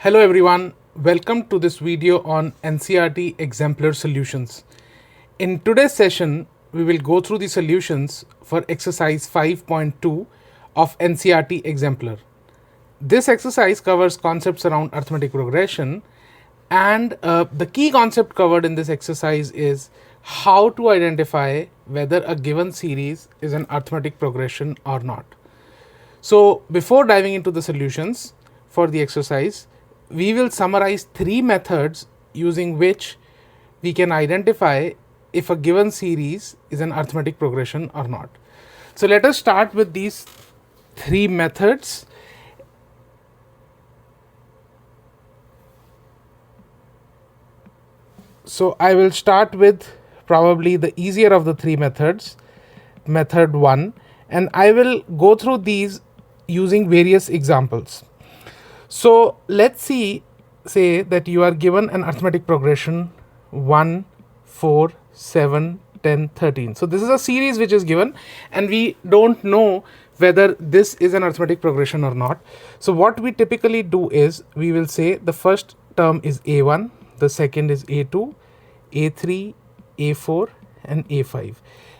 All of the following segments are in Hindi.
Hello everyone, welcome to this video on NCERT exemplar solutions. In today's session, we will go through the solutions for exercise 5.2 of NCERT exemplar. This exercise covers concepts around arithmetic progression, and the key concept covered in this exercise is how to identify whether a given series is an arithmetic progression or not. So before diving into the solutions for the exercise, we will summarize three methods using which we can identify if a given series is an arithmetic progression or not. So let us start with these three methods. So I will start with probably the easier of the three methods, method 1, and I will go through these using various examples. So let's say that you are given an arithmetic progression 1, 4, 7, 10, 13. So this is a series which is given and we don't know whether this is an arithmetic progression or not. So what we typically do is we will say the first term is A1, the second is A2, A3, A4 and A5.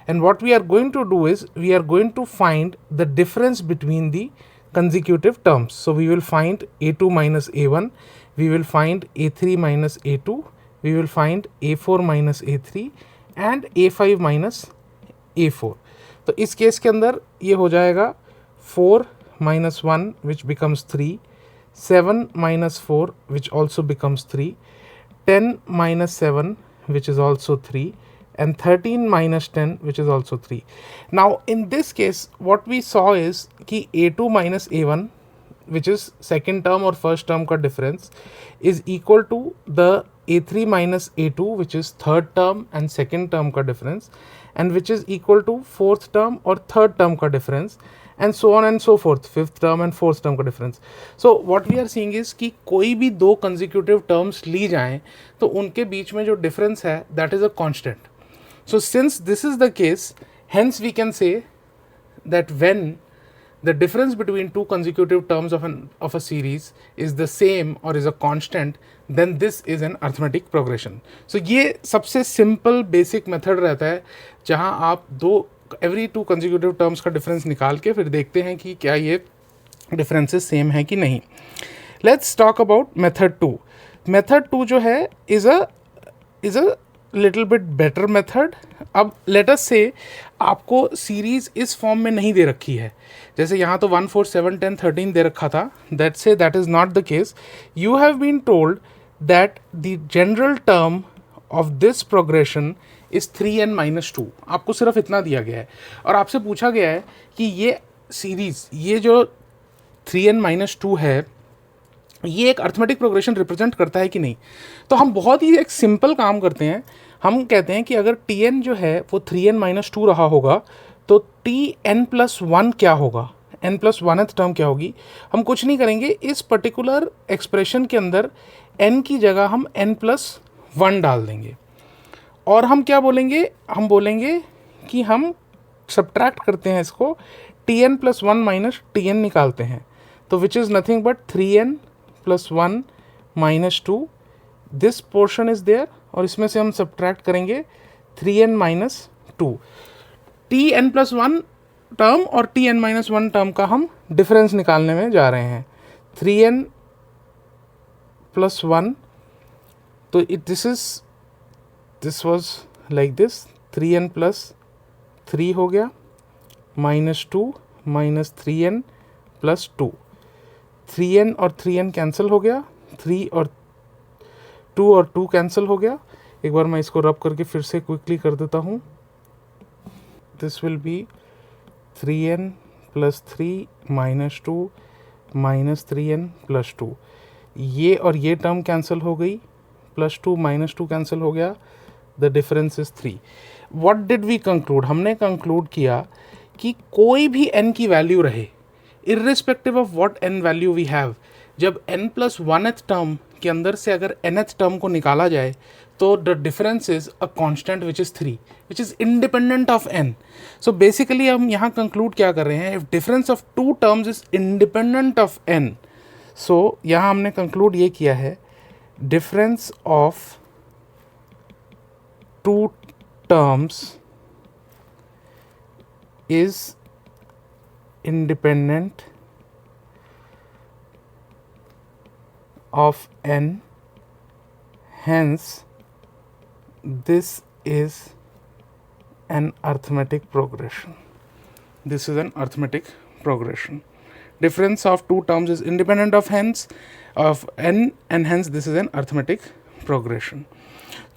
And what we are going to do is we are going to find the difference between the consecutive terms. So we will find A2 minus A1, we will find A3 minus A2, we will find A4 minus A3 and A5 minus A4. तो इस केस के अंदर ये हो जाएगा 4 minus 1 which becomes 3, 7 minus 4 which also becomes 3, 10 minus 7 which is also 3, and 13 minus 10 which is also 3. Now in this case what we saw is कि A2 minus A1 which is second term or first term का difference is equal to the A3 minus A2 which is third term and second term का difference, and which is equal to fourth term or third term का difference, and so on and so forth, fifth term and fourth term का difference. So what we are seeing is कि कोई भी दो consecutive terms ली जाएं तो उनके बीच में जो difference है that is a constant. So since this is the case, hence we can say that when the difference between two consecutive terms of a series is the same or is a constant, then this is an arithmetic progression. So ये सबसे simple basic method रहता है जहाँ आप every two consecutive terms का difference निकाल के फिर देखते हैं कि क्या ये differences same है कि नहीं. Let's talk about method 2. Method 2 जो है is a little bit better method. अब let us say आपको सीरीज इस फॉर्म में नहीं दे रखी है, जैसे यहाँ तो 1, 4, 7, 10, 13 दे रखा था. Let's say that is not the case. You have been told that the general term of this progression is 3n minus 2. आपको सिर्फ इतना दिया गया है और आपसे पूछा गया है कि ये सीरीज ये जो 3n minus 2 है ये एक अर्थमेटिक प्रोग्रेशन रिप्रेजेंट करता है कि नहीं. तो हम बहुत ही एक सिंपल काम करते हैं. हम कहते हैं कि अगर Tn जो है वो 3n माइनस 2 रहा होगा तो Tn प्लस 1 क्या होगा, n प्लस 1th टर्म क्या होगी. हम कुछ नहीं करेंगे, इस पर्टिकुलर एक्सप्रेशन के अंदर n की जगह हम n प्लस 1 डाल देंगे और हम क्या बोलेंगे, हम बोलेंगे कि हम सब्ट्रैक्ट करते हैं इसको, Tn प्लस 1 माइनस Tn निकालते हैं तो which is nothing but 3n plus 1 minus 2. This portion is there और इसमें से हम सब्ट्रैक्ट करेंगे 3n minus 2. Tn plus 1 term और Tn माइनस 1 टर्म का हम डिफरेंस निकालने में जा रहे हैं. 3n प्लस 1 तो this was like this, 3n plus 3 हो गया minus 2 minus 3n plus 2. 3n और 3n कैंसिल हो गया, 3 और 2 और 2 कैंसिल हो गया. एक बार मैं इसको रब करके फिर से क्विकली कर देता हूँ. This will be 3n plus 3 minus 2 minus 3n plus 2. ये और ये टर्म कैंसिल हो गई, प्लस 2 माइनस 2 कैंसिल हो गया, the difference is 3. What did we conclude, हमने कंक्लूड किया कि कोई भी n की वैल्यू रहे irrespective of what n value we have, जब n प्लस 1th टर्म के अंदर से अगर nth टर्म को निकाला जाए तो the difference is a constant which is 3 which is independent of n. So basically हम यहाँ कंक्लूड क्या कर रहे हैं, if difference of two terms is independent of n, so यहाँ हमने कंक्लूड ये किया है, difference of two terms is independent of n, hence this is an arithmetic progression. This is an arithmetic progression. Difference of two terms is independent of n, and hence this is an arithmetic progression.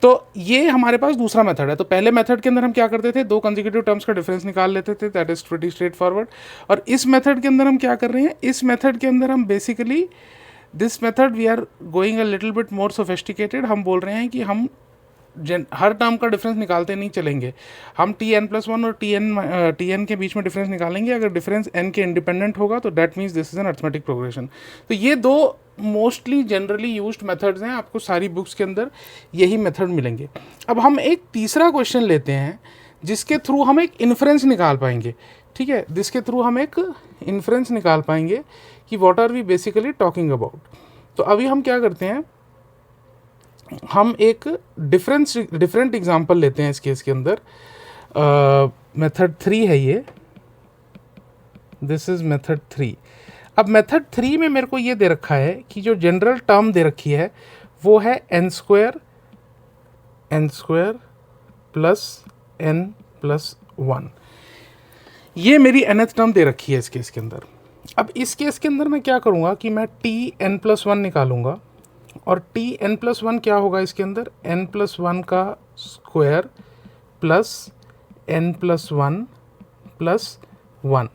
तो ये हमारे पास दूसरा मेथड है. तो पहले मेथड के अंदर हम क्या करते थे, दो कंसेक्यूटिव टर्म्स का डिफरेंस निकाल लेते थे, that is pretty straight forward. और इस मेथड के अंदर हम क्या कर रहे हैं, इस मेथड के अंदर हम basically this method we are going a little bit more sophisticated. हम बोल रहे हैं कि हम हर टर्म का डिफरेंस निकालते नहीं चलेंगे, हम Tn+1 और Tn के बीच में डिफरेंस निकालेंगे. अगर डिफरेंस n के इंडिपेंडेंट होगा तो that means this is an arithmetic progression. तो ये दो मोस्टली जनरली यूज्ड मेथड्स हैं, आपको सारी बुक्स के अंदर यही मेथड मिलेंगे. अब हम एक तीसरा क्वेश्चन लेते हैं जिसके थ्रू हम एक इन्फ्रेंस निकाल पाएंगे. ठीक है, जिसके थ्रू हम एक इन्फ्रेंस निकाल पाएंगे कि what are we basically talking about. तो अभी हम क्या करते हैं, हम एक डिफरेंट एग्जांपल लेते हैं इस केस के अंदर. मेथड 3 है ये, दिस इज मेथड 3. अब मेथड 3 में मेरे को ये दे रखा है कि जो जनरल टर्म दे रखी है वो है n² प्लस n+1. ये मेरी nth टर्म दे रखी है इस केस के अंदर. अब इस केस के अंदर मैं क्या करूँगा कि मैं Tn+1 निकालूंगा, और Tn+1 क्या होगा इसके अंदर, n+1 का square plus n+1 plus 1.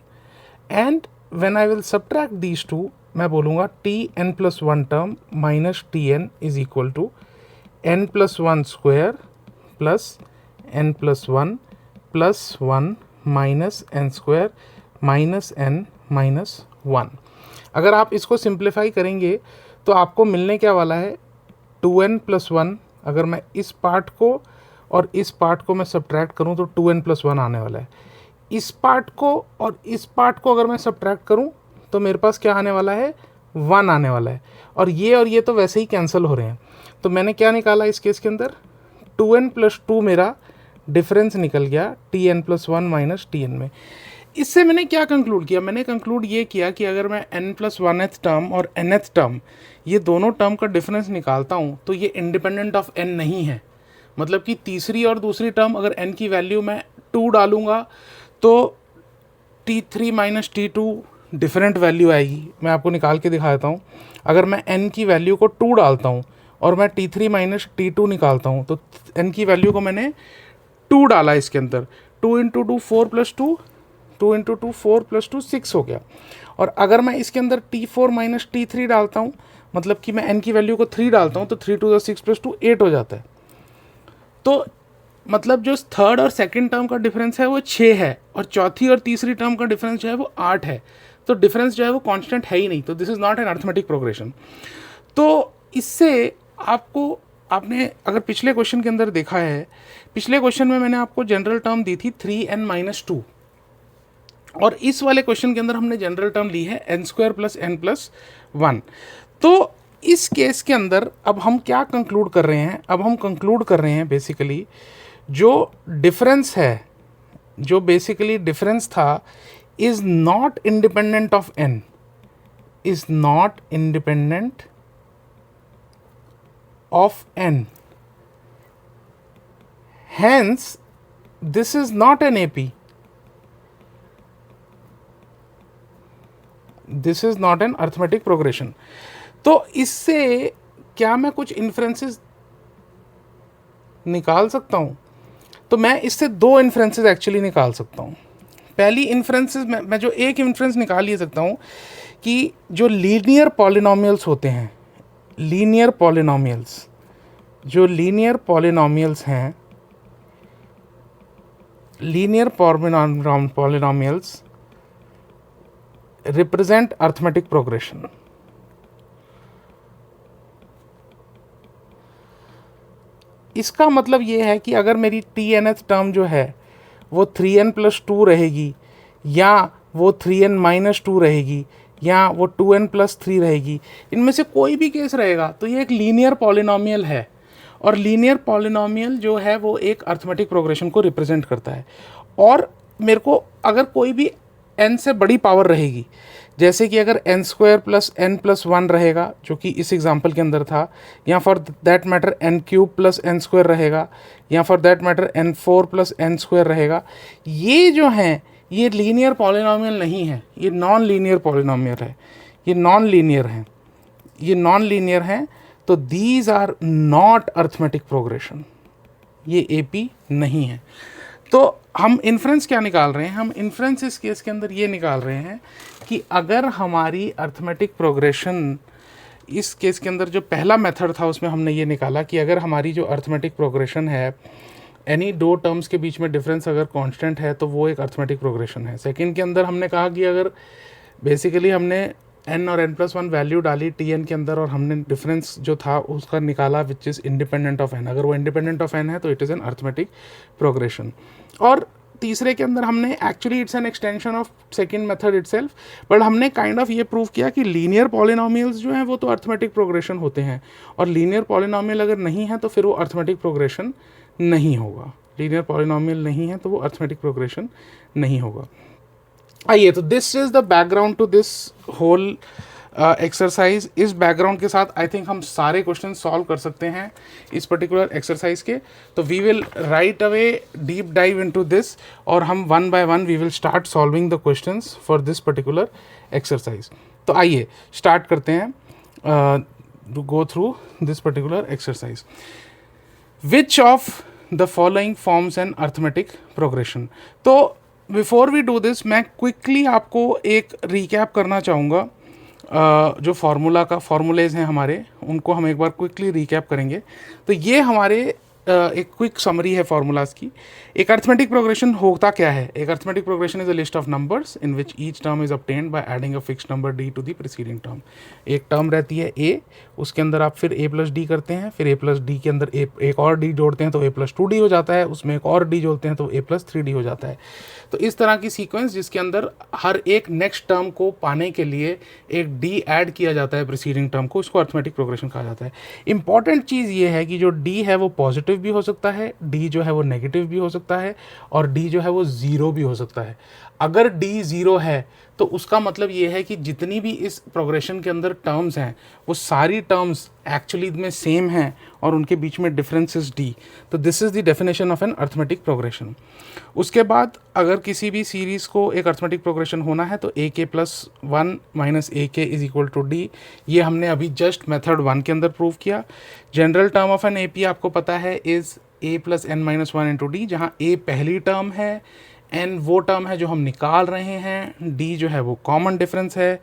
And when I will subtract these two, मैं बोलूँगा Tn+1 term minus Tn is equal to n+1 square plus n+1 plus 1 minus n square minus n minus 1. अगर आप इसको सिंप्लीफाई करेंगे तो आपको मिलने क्या वाला है, 2n+1. अगर मैं इस पार्ट को और इस पार्ट को मैं सब्ट्रैक्ट करूं तो 2n+1 आने वाला है. इस पार्ट को और इस पार्ट को अगर मैं सब्ट्रैक्ट करूं तो मेरे पास क्या आने वाला है, 1 आने वाला है. और ये तो वैसे ही कैंसिल हो रहे हैं. तो मैंने क्या निकाला इस केस के अंदर, 2n+2 मेरा डिफरेंस निकल गया Tn+1 माइनस Tn में. इससे मैंने क्या कंक्लूड किया, मैंने कंक्लूड ये किया कि अगर मैं n+1th टर्म और nth टर्म ये दोनों टर्म का डिफरेंस निकालता हूँ तो ये इंडिपेंडेंट ऑफ n नहीं है. मतलब कि तीसरी और दूसरी टर्म अगर n की वैल्यू मैं 2 डालूँगा तो T3 minus T2 different value आएगी. मैं आपको निकाल के दिखा देता हूँ. अगर मैं n की वैल्यू को 2 डालता हूँ और मैं T3 माइनस T2 निकालता हूँ तो n की वैल्यू को मैंने 2 डाला इसके अंदर, 2 × 2 4 + 2, 2 × 2 4 + 2 6 हो गया. और अगर मैं इसके अंदर T4 माइनस T3 डालता हूँ, मतलब कि मैं n की वैल्यू को 3 डालता हूँ तो 3 × 2 6 + 2 8 हो जाता है. तो मतलब जो थर्ड और सेकंड टर्म का डिफरेंस है वो 6 है और चौथी और तीसरी टर्म का डिफरेंस जो है वो 8 है. तो डिफरेंस जो है वो कांस्टेंट है ही नहीं. तो this is not an arithmetic progression. तो इससे आपने अगर पिछले क्वेश्चन के अंदर देखा है, पिछले क्वेश्चन में मैंने आपको जनरल टर्म दी थी 3n-2 और इस वाले क्वेश्चन के अंदर हमने जनरल टर्म ली है n² प्लस n+1. तो इस केस के अंदर अब हम क्या कंक्लूड कर रहे हैं, अब हम कंक्लूड कर रहे हैं बेसिकली जो डिफरेंस है, जो बेसिकली डिफरेंस था is not independent of n, is not independent of n, hence this is not an AP, this is not an arithmetic progression. तो इससे क्या मैं कुछ इन्फ्रेंसेस निकाल सकता हूँ? तो मैं इससे 2 इन्फ्रेंसेस एक्चुअली निकाल सकता हूँ. पहली इन्फ्रेंसेस मैं जो एक इन्फ्रेंस निकाल ही सकता हूँ कि जो लीनियर पॉलिनोमियल्स होते हैं, लीनियर पॉलिनोमियल्स, जो लीनियर पॉलिनोमियल्स हैं, linear polynomials represent arithmetic progression. इसका मतलब ये है कि अगर मेरी Tnth टर्म जो है वो 3n+2 रहेगी या वो 3n-2 रहेगी या वो 2n+3 रहेगी, इनमें से कोई भी केस रहेगा तो ये एक लीनियर पॉलिनोमियल है। और लीनियर पॉलिनोमियल जो है वो एक अर्थमेटिक प्रोग्रेशन को रिप्रेजेंट करता है। और मेरे को अगर कोई भी n से बड़ी पावर रहेगी, जैसे कि अगर n² + n+1 रहेगा जो कि इस एग्जांपल के अंदर था, या for that matter n³ + n² रहेगा, या for that matter n4 + n² रहेगा, ये जो हैं ये लीनियर पॉलिनोमियल नहीं है, ये नॉन लीनियर पॉलिनोमियल है, ये नॉन लीनियर है, ये नॉन लीनियर है। तो these are not arithmetic progression, ये AP नहीं है। तो हम इन्फ्रेंस क्या निकाल रहे हैं? हम इन्फ्रेंस इस केस के अंदर ये निकाल रहे हैं कि अगर हमारी अर्थमेटिक प्रोग्रेशन, इस केस के अंदर जो पहला मेथड था उसमें हमने ये निकाला कि अगर हमारी जो अर्थमेटिक प्रोग्रेशन है, एनी दो टर्म्स के बीच में डिफरेंस अगर कांस्टेंट है तो वो एक अर्थमेटिक प्रोग्रेशन है। सेकंड के अंदर हमने कहा कि अगर बेसिकली हमने n और n+1 वैल्यू डाली Tn के अंदर और हमने डिफरेंस जो था उसका निकाला विच इज़ इंडिपेंडेंट ऑफ n, अगर वो इंडिपेंडेंट ऑफ n है तो it is N arithmetic progression. और तीसरे के अंदर हमने actually it's an extension of second method itself, but हमने काइंड ऑफ ये प्रूव किया कि लीनियर पॉलिनोमियल्स जो हैं वो तो अर्थमेटिक प्रोग्रेशन होते हैं, और लीनियर पॉलिनोमियल अगर नहीं है तो फिर वो अर्थमेटिक प्रोग्रेशन नहीं होगा। लीनियर पॉलिनोमियल नहीं है तो वो अर्थमेटिक प्रोग्रेशन नहीं होगा। आइए, तो this is the background to this whole exercise. इस बैकग्राउंड के साथ आई थिंक हम सारे क्वेश्चन सॉल्व कर सकते हैं इस पर्टिकुलर एक्सरसाइज के। तो we will right away deep dive into this, और हम one by one we will start solving the questions for this particular exercise. तो आइए स्टार्ट करते हैं to go through this particular exercise. Which of the following forms an arithmetic progression. तो बिफोर वी डू दिस मैं क्विकली आपको एक रिकैप करना चाहूँगा। जो फॉर्मूलेज हैं हमारे, उनको हम एक बार क्विकली रिकैप करेंगे। तो ये हमारे एक क्विक समरी है फार्मूलाज की। एक अर्थमेटिक प्रोग्रेशन होता क्या है? एक arithmetic progression is a list of numbers in which each term is obtained by adding a fixed number d to the preceding term. एक टर्म रहती है a, उसके अंदर आप फिर a+d करते हैं, फिर a+d के अंदर एक और d जोड़ते हैं तो a+2d हो जाता है, उसमें एक और d जोड़ते हैं तो a+3d हो जाता है। तो इस तरह की सीक्वेंस जिसके अंदर हर एक नेक्स्ट टर्म को पाने के लिए एक d ऐड किया जाता है प्रीसीडिंग टर्म को, इसको अर्थमेटिक प्रोग्रेशन कहा जाता है। इंपॉर्टेंट चीज़ ये है कि जो d है वो पॉजिटिव भी हो सकता है, d जो है वो नेगेटिव भी हो सकता है, और d जो है वो 0 भी हो सकता है। अगर d 0 है तो उसका मतलब ये है कि जितनी भी इस प्रोग्रेशन के अंदर टर्म्स हैं वो सारी टर्म्स एक्चुअली में सेम हैं और उनके बीच में डिफरेंस इज d। तो this is the definition of an arithmetic progression. उसके बाद अगर किसी भी सीरीज़ को एक अर्थमेटिक प्रोग्रेशन होना है तो ak+1 - ak is equal to d। ये हमने अभी जस्ट मेथड 1 के अंदर प्रूव किया। General term of an AP आपको पता है इज़ a+n-1 इंटू d, जहाँ a पहली टर्म है, n वो टर्म है जो हम निकाल रहे हैं, d जो है वो कॉमन डिफरेंस है।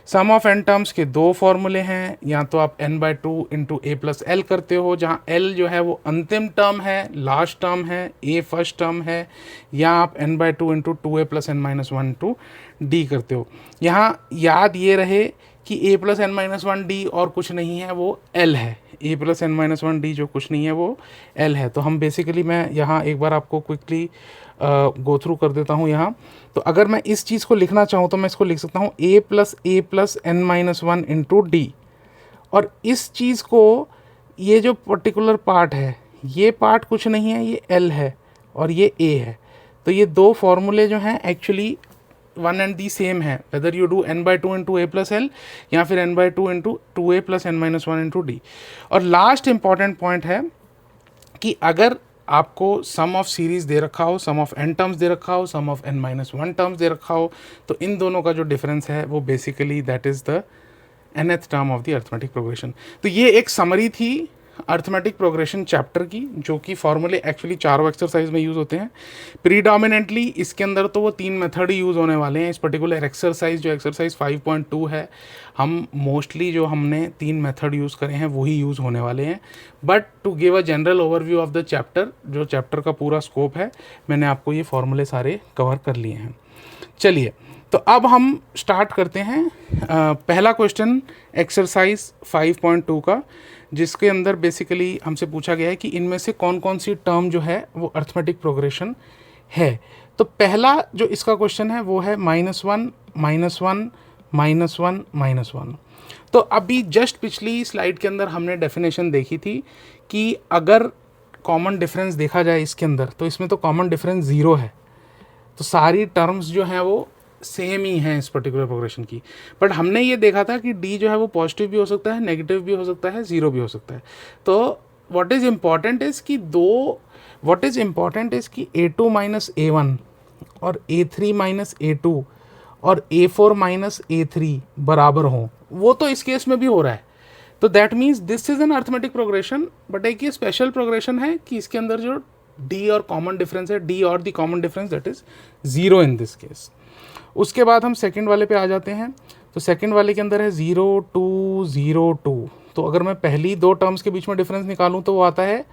सम ऑफ n टर्म्स के दो फॉर्मूले हैं, या तो आप n/2 इंटू a+l करते हो, जहाँ l जो है वो अंतिम टर्म है, लास्ट टर्म है, a फर्स्ट टर्म है, या आप n/2 into 2a+n-1 into d करते हो। यहाँ याद ये रहे कि a+n-1d और कुछ नहीं है, वो l है। a+n-1d जो कुछ नहीं है वो l है। तो हम बेसिकली, मैं यहाँ एक बार आपको क्विकली गो थ्रू कर देता हूँ यहाँ। तो अगर मैं इस चीज़ को लिखना चाहूँ तो मैं इसको लिख सकता हूँ a+n-1 इंटू d, और इस चीज़ को, ये जो पर्टिकुलर पार्ट है, ये पार्ट कुछ नहीं है, ये l है और ये a है। तो ये दो फॉर्मूले जो हैं actually one and the same है, whether you do n/2 into a+l या फिर n/2 into 2a+n-1 into d। और लास्ट इंपॉर्टेंट पॉइंट है कि अगर आपको सम ऑफ सीरीज़ दे रखा हो, सम ऑफ n टर्म्स दे रखा हो, सम ऑफ n-1 टर्म्स दे रखा हो, तो इन दोनों का जो डिफरेंस है वो basically that is the nth term of the arithmetic progression. तो ये एक समरी थी अर्थमेटिक प्रोग्रेशन चैप्टर की, जो कि फॉर्मूले एक्चुअली चारों एक्सरसाइज में यूज़ होते हैं। प्रीडोमिनेंटली इसके अंदर तो वो 3 मेथड ही यूज़ होने वाले हैं। इस पर्टिकुलर एक्सरसाइज जो एक्सरसाइज 5.2 है, हम मोस्टली जो हमने 3 मेथड यूज़ करे हैं वही यूज़ होने वाले हैं। But to give a general overview of the chapter, जो चैप्टर का पूरा स्कोप है, मैंने आपको ये फॉर्मूले सारे कवर कर लिए हैं। चलिए, तो अब हम स्टार्ट करते हैं पहला क्वेश्चन एक्सरसाइज 5.2 का, जिसके अंदर बेसिकली हमसे पूछा गया है कि इनमें से कौन कौन सी टर्म जो है वो अर्थमेटिक प्रोग्रेशन है। तो पहला जो इसका क्वेश्चन है वो है -1 - 1 -1 -1। तो अभी जस्ट पिछली स्लाइड के अंदर हमने डेफिनेशन देखी थी कि अगर कॉमन डिफरेंस देखा जाए इसके अंदर, तो इसमें तो कॉमन डिफरेंस 0 है, तो सारी टर्म्स जो हैं वो सेम ही हैं इस पर्टिकुलर प्रोग्रेशन की। बट हमने ये देखा था कि डी जो है वो पॉजिटिव भी हो सकता है, नेगेटिव भी हो सकता है, ज़ीरो भी हो सकता है। तो व्हाट इज़ इम्पॉर्टेंट इज़ कि A2 माइनस A1 और A3 माइनस A2 और A4 माइनस A3 बराबर हों। वो तो इस केस में भी हो रहा है। तो that means this is an arithmetic progression, but एक ये स्पेशल प्रोग्रेशन है कि इसके अंदर जो डी और कॉमन डिफरेंस है, डी और the common difference that is 0 in this case. उसके बाद हम सेकंड वाले पे आ जाते हैं। तो सेकंड वाले के अंदर है 0 2 0 2। तो अगर मैं पहली दो टर्म्स के बीच में डिफरेंस निकालूं तो वो आता है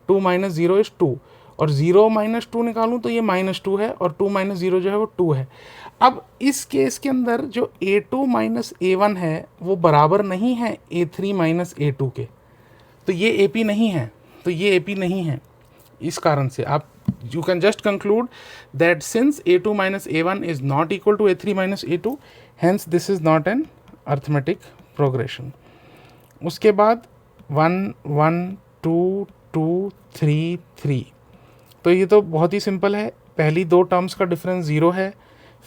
2 माइनस 0 इज 2, और 0 माइनस 2 निकालूं तो ये -2 है, और 2 माइनस 0 जो है वो 2 है। अब इस केस के अंदर जो A2 माइनस A1 है वो बराबर नहीं है A3 माइनस A2 के, तो ये AP नहीं है, तो ये AP नहीं है। इस कारण से आप you can just conclude that since A2 minus A1 is not equal to A3 minus A2, hence this is not an arithmetic progression. उसके बाद 1 1 2 2 3 3। तो ये तो बहुत ही सिंपल है। पहली दो टर्म्स का डिफरेंस 0 है,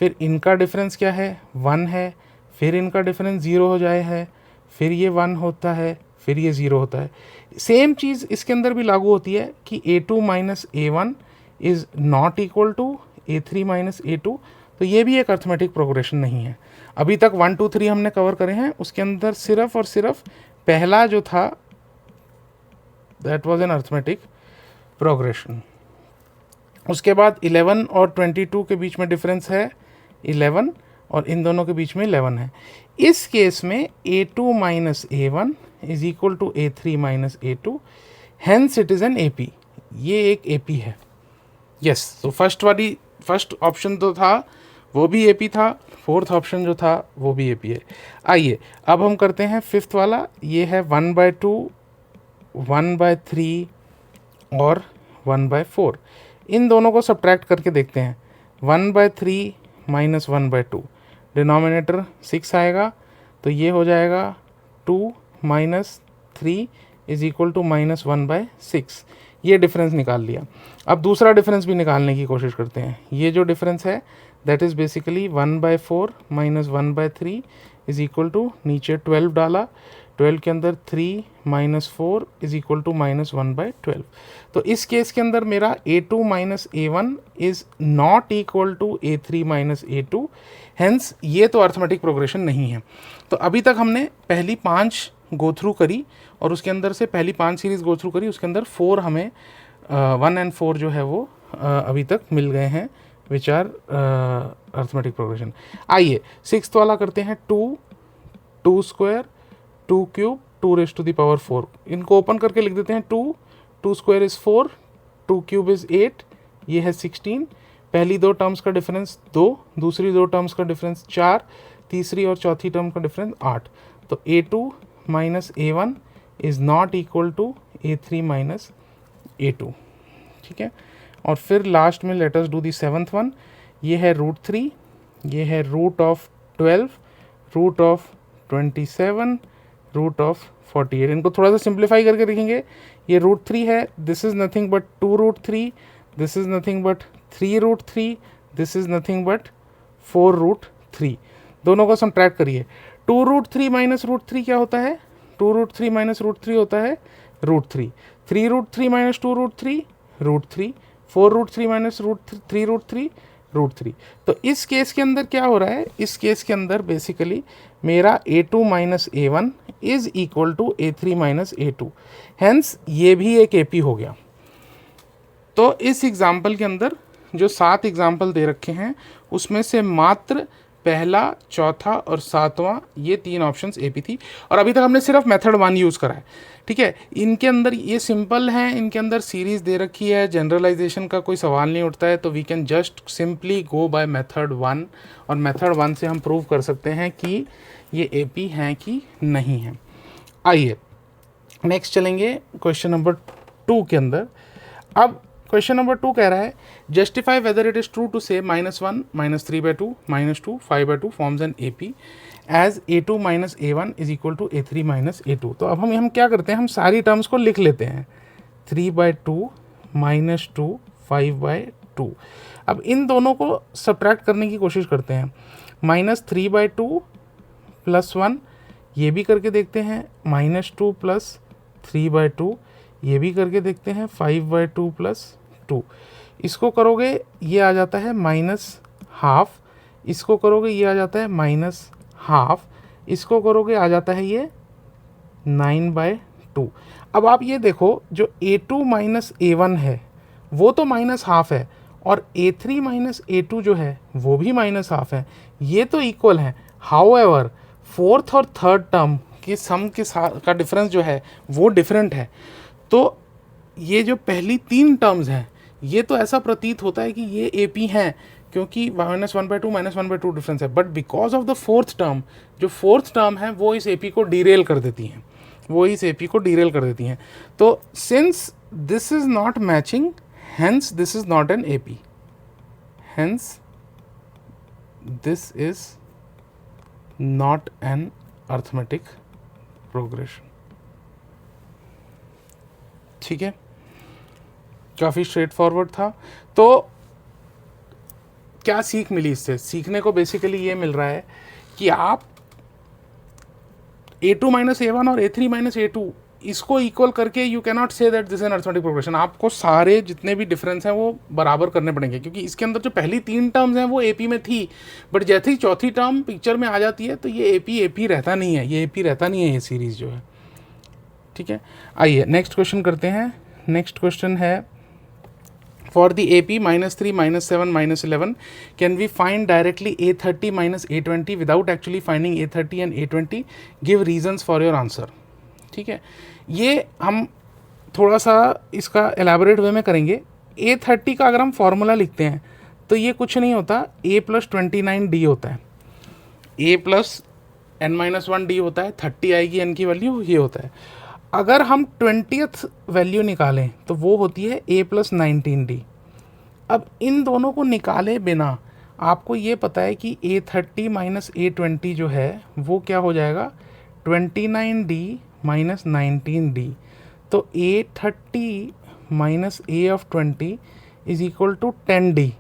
फिर इनका डिफरेंस क्या है 1 है, फिर इनका डिफरेंस 0 हो जाए है, फिर ये 1 होता है, फिर ये 0 होता है। सेम चीज़ इसके अंदर भी लागू होती है कि A2 minus A1 is not equal to A3 minus A2। तो ये भी एक अर्थमेटिक प्रोग्रेशन नहीं है। अभी तक 1 2 3 हमने कवर करे हैं, उसके अंदर सिर्फ और सिर्फ पहला जो था that was an arithmetic progression. उसके बाद 11 और 22 के बीच में डिफरेंस है 11, और इन दोनों के बीच में 11 है। इस केस में A2 minus A1 is equal to A3 minus A2, hence it is an AP। ये एक AP है। यस, तो फर्स्ट ऑप्शन तो था वो भी AP था, फोर्थ ऑप्शन जो था वो भी AP है। आइए अब हम करते हैं फिफ्थ वाला। ये है 1/2, 1/3 और 1/4। इन दोनों को सब्ट्रैक्ट करके देखते हैं। 1/3 माइनस 1/2, डिनोमिनेटर 6 आएगा, तो ये हो जाएगा 2 माइनस 3 इज इक्वल टू -1/6। ये डिफरेंस निकाल लिया। अब दूसरा डिफरेंस भी निकालने की कोशिश करते हैं। ये जो डिफरेंस है that is basically 1/4 minus 1/3 is equal to, नीचे 12 डाला, 12 के अंदर 3 माइनस 4 इज इक्वल टू -1/12। तो इस केस के अंदर मेरा A2 minus A1 is not equal to A3 minus A2, hence ये तो अर्थमेटिक प्रोग्रेशन नहीं है। तो अभी तक हमने पहली 5 गो थ्रू करी, और उसके अंदर से पहली 5 सीरीज़ गो थ्रू करी, उसके अंदर 4 हमें 1 and 4 जो है वो अभी तक मिल गए हैं, विच आर अर्थमेटिक प्रोग्रेशन। आइए सिक्स्थ वाला करते हैं। 2 2 square 2 cube 2 raise to the power 4। इनको ओपन करके लिख देते हैं। 2 2 स्क्वायर इज़ 4, 2 क्यूब इज़ 8, ये है 16। पहली दो टर्म्स का डिफरेंस 2, दूसरी दो टर्म्स का डिफरेंस 4, तीसरी और चौथी टर्म का डिफरेंस 8। तो A2 minus A1 is not equal to A3 minus A2। ठीक है, और फिर लास्ट में let us do the seventh one. ये है √3, ये है √12, √27, √48। इनको थोड़ा सा सिंप्लीफाई करके लिखेंगे। ये √3 है, this is nothing but 2√3, this is nothing but 3√3, this is nothing but 4√3। दोनों को सब्ट्रैक्ट करिए। 2√3 माइनस √3 क्या होता है? 2√3 माइनस √3 होता है √3। 3√3 माइनस 2√3 √3। 4√3 माइनस √3 √3। तो इस केस के अंदर क्या हो रहा है? इस केस के अंदर बेसिकली मेरा A2 minus A1 is equal to A3 minus A2, hence ये भी एक AP हो गया। तो इस एग्जाम्पल के अंदर जो 7 एग्जाम्पल दे रखे हैं उसमें से मात्र पहला, चौथा और 7वां ये 3 ऑप्शंस AP थी, और अभी तक हमने सिर्फ मेथड 1 यूज़ करा है। ठीक है, इनके अंदर ये सिंपल हैं, इनके अंदर सीरीज़ दे रखी है, जनरलाइजेशन का कोई सवाल नहीं उठता है, तो we can just simply go by method 1, और मेथड 1 से हम प्रूव कर सकते हैं कि ये AP हैं कि नहीं हैं। आइए नेक्स्ट चलेंगे क्वेश्चन नंबर 2 के अंदर। अब क्वेश्चन नंबर 2 कह रहा है justify whether it is true to say -1 -3/2 -2 5/2 forms an AP as A2 minus A1 is equal to A3 minus A2। तो अब हम क्या करते हैं, हम सारी टर्म्स को लिख लेते हैं, 3/2 माइनस 2 5/2। अब इन दोनों को सब्ट्रैक्ट करने की कोशिश करते हैं, -3/2 प्लस 1 ये भी करके देखते हैं, -2 प्लस 3/2 ये भी करके देखते हैं, 5/2 प्लस 2। इसको करोगे ये आ जाता है -12, इसको करोगे ये आ जाता है -12, इसको करोगे आ जाता है ये 9/2। अब आप ये देखो, जो A2 माइनस A1 है वो तो -12 है, और A3 माइनस A2 जो है वो भी -12 है, ये तो इक्वल है। हाउएवर फोर्थ और थर्ड टर्म के सम के साथ का डिफरेंस जो है वो डिफरेंट है। तो ये जो पहली 3 टर्म्स हैं ये तो ऐसा प्रतीत होता है कि ये AP हैं, क्योंकि -1/2 -1/2 डिफरेंस है, but because of the fourth term, जो फोर्थ टर्म है वो इस AP को डीरेल कर देती हैं, तो since this is not matching, hence this is not an AP, hence this is not an arithmetic progression। ठीक है, काफ़ी स्ट्रेट फॉरवर्ड था। तो क्या सीख मिली इससे? सीखने को बेसिकली ये मिल रहा है कि आप A2 माइनस A1 और A3 माइनस A2 इसको इक्वल करके you cannot say that this an arithmetic progression. आपको सारे जितने भी डिफरेंस हैं वो बराबर करने पड़ेंगे, क्योंकि इसके अंदर जो पहली 3 टर्म्स हैं वो AP में थी, बट जैसे ही चौथी टर्म पिक्चर में आ जाती है तो ये AP रहता नहीं है, ये सीरीज़ जो है। ठीक है, आइए नेक्स्ट क्वेश्चन करते हैं। नेक्स्ट क्वेश्चन है, for the AP -3 -7 -11 can we find directly A30 minus A20 without actually finding A30 and A20, give reasons for your answer. ठीक है, ये हम थोड़ा सा इसका एलैबोरेट वे में करेंगे। A30 का अगर हम फॉर्मूला लिखते हैं तो ये कुछ नहीं होता, A + 29D होता है, A + n-1D होता है, 30 आएगी n की वैल्यू, ये होता है। अगर हम 20th वैल्यू निकालें तो वो होती है A + 19D। अब इन दोनों को निकाले बिना आपको ये पता है कि A30 माइनस A20 जो है वो क्या हो जाएगा, 29D माइनस 19D। तो A30 minus A20 is equal to 10D।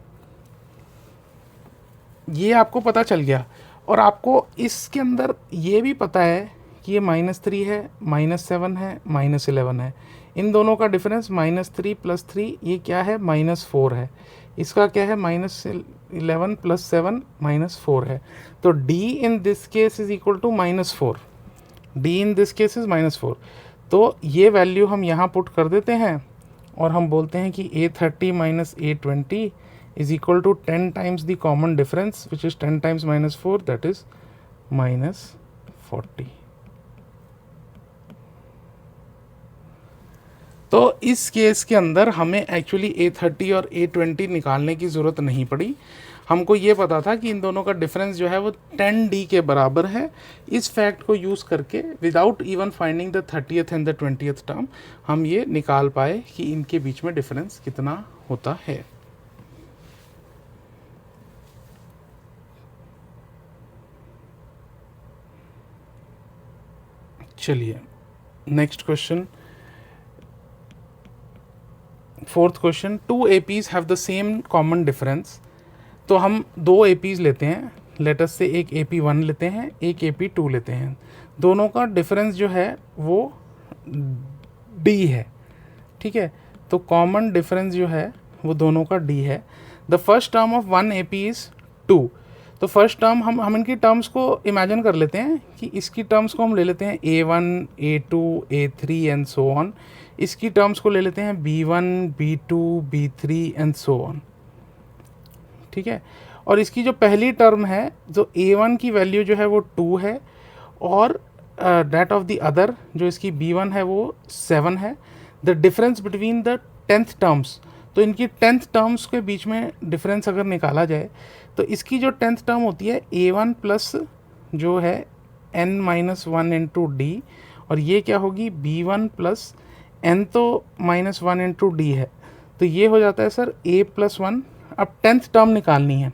ये आपको पता चल गया, और आपको इसके अंदर ये भी पता है कि ये -3 है, -7 है, -11 है। इन दोनों का डिफरेंस -3 + 3 ये क्या है, -4 है। इसका क्या है, -11 + 7 -4 है। तो D in this case is equal to -4, D in this case is -4। तो ये वैल्यू हम यहाँ पुट कर देते हैं और हम बोलते हैं कि A30 minus A20 is equal to 10 times the common difference which is 10 times -4, that is -40। तो इस केस के अंदर हमें एक्चुअली A30 और A20 निकालने की ज़रूरत नहीं पड़ी। हमको ये पता था कि इन दोनों का डिफरेंस जो है वो 10D के बराबर है। इस फैक्ट को यूज़ करके without even finding the 30th and the 20th term हम ये निकाल पाए कि इनके बीच में डिफरेंस कितना होता है। चलिए next question, fourth question, 2 APs have the same common difference. तो हम 2 APs लेते हैं, लेटस से एक AP1 लेते हैं, एक AP2 लेते हैं। दोनों का डिफरेंस जो है वो D है। ठीक है, तो कॉमन डिफरेंस जो है वो दोनों का D है। The first term of 1 AP is 2। तो फर्स्ट टर्म हम इनकी टर्म्स को इमेजिन कर लेते हैं कि इसकी टर्म्स को हम ले लेते हैं A1 A2 A3 and so on. इसकी टर्म्स को ले लेते हैं B1 B2 B3 and so on. ठीक है, और इसकी जो पहली टर्म है, जो A1 की वैल्यू जो है वो 2 है, और दैट ऑफ द अदर जो इसकी B1 है वो 7 है। The difference between the 10th terms, तो इनकी 10th टर्म्स के बीच में डिफरेंस अगर निकाला जाए तो इसकी जो 10th टर्म होती है A1 प्लस जो है n-1 इंटू D, और ये क्या होगी B1 प्लस n तो -1 इंटू D है, तो ये हो जाता है सर A + 1। अब 10th टर्म निकालनी है,